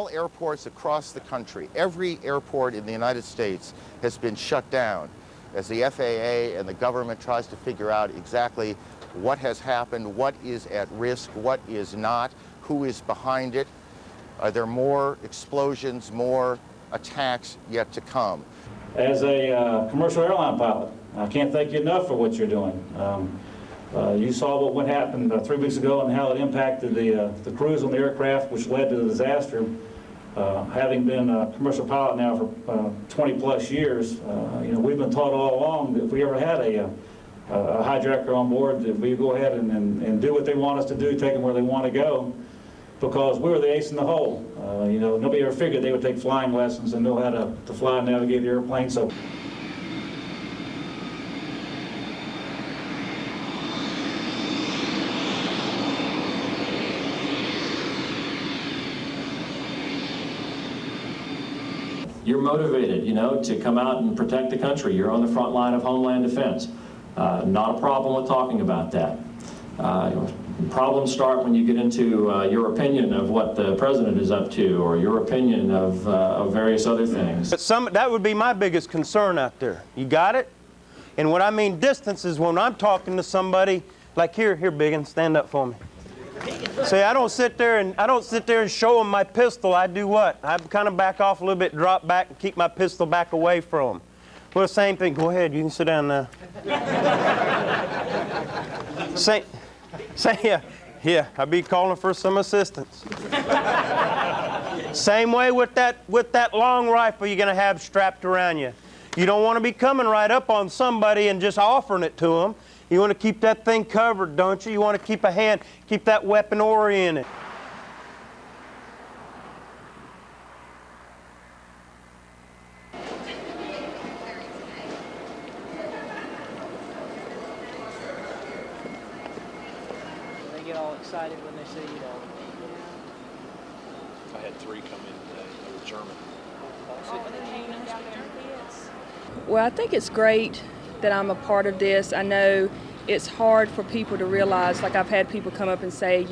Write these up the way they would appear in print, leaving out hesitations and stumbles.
all airports across the country, every airport in the United States has been shut down as the FAA and the government tries to figure out exactly what has happened, what is at risk, what is not, who is behind it. Are there more explosions, more attacks yet to come? As a commercial airline pilot, I can't thank you enough for what you're doing. You saw what happened 3 weeks ago and how it impacted the crews on the aircraft, which led to the disaster. Having been a commercial pilot now for 20 plus years, we've been taught all along that if we ever had a hijacker on board, that we go ahead and do what they want us to do, take them where they want to go, because we were the ace in the hole. Nobody ever figured they would take flying lessons and know how to fly and navigate the airplane. So. You're motivated, to come out and protect the country. You're on the front line of Homeland Defense. Not a problem with talking about that. Problems start when you get into your opinion of what the president is up to, or your opinion of various other things. But that would be my biggest concern out there. You got it? And what I mean distance is when I'm talking to somebody, like here, Biggin, stand up for me. See, I don't sit there and show them my pistol. I do what? I kind of back off a little bit, drop back, and keep my pistol back away from them. Well, the same thing. Go ahead. You can sit down now. Yeah. I'll be calling for some assistance. Same way with that long rifle you're going to have strapped around you. You don't want to be coming right up on somebody and just offering it to them. You want to keep that thing covered, don't you? You want to keep keep that weapon oriented. They get all excited when they see you. I had 3 come in today. They were German. Well, I think it's great that I'm a part of this. I know it's hard for people to realize, like I've had people come up and say,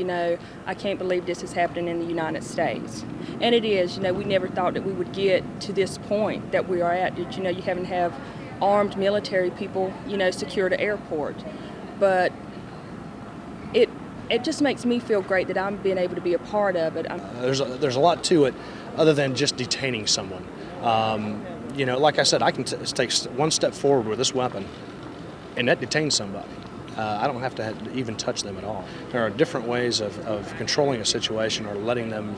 I can't believe this is happening in the United States. And it is, we never thought that we would get to this point that we are at. You haven't have armed military people, secure the airport. But it just makes me feel great that I'm being able to be a part of it. There's a lot to it other than just detaining someone. Like I said, I can take one step forward with this weapon, and that detains somebody. I don't have to even touch them at all. There are different ways of controlling a situation or letting them,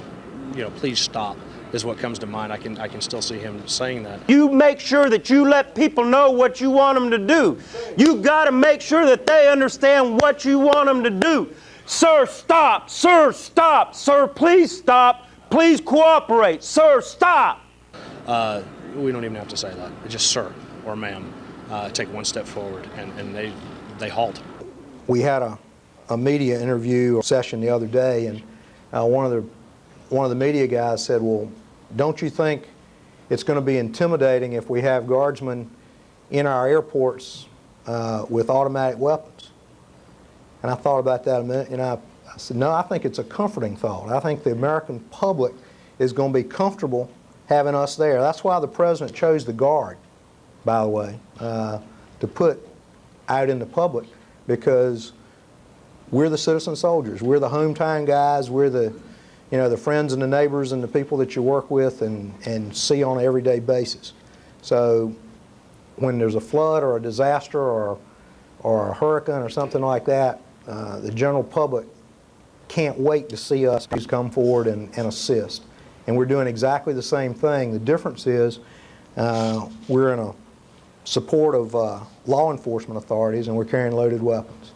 please stop, is what comes to mind. I can still see him saying that. You make sure that you let people know what you want them to do. You got to make sure that they understand what you want them to do. Sir, stop. Sir, stop. Sir, please stop. Please cooperate. Sir, stop. We don't even have to say that. It's just sir or ma'am. Take one step forward, and they halt. We had a media interview session the other day, and one of the media guys said, well, don't you think it's going to be intimidating if we have guardsmen in our airports with automatic weapons? And I thought about that a minute, and I said, no, I think it's a comforting thought. I think the American public is going to be comfortable having us there. That's why the president chose the Guard, by the way, to put out in the public, because we're the citizen soldiers. We're the hometown guys. We're the friends and the neighbors and the people that you work with and see on an everyday basis. So when there's a flood or a disaster or a hurricane or something like that, the general public can't wait to see us come forward and assist. And we're doing exactly the same thing. The difference is we're in a support of law enforcement authorities, and we're carrying loaded weapons.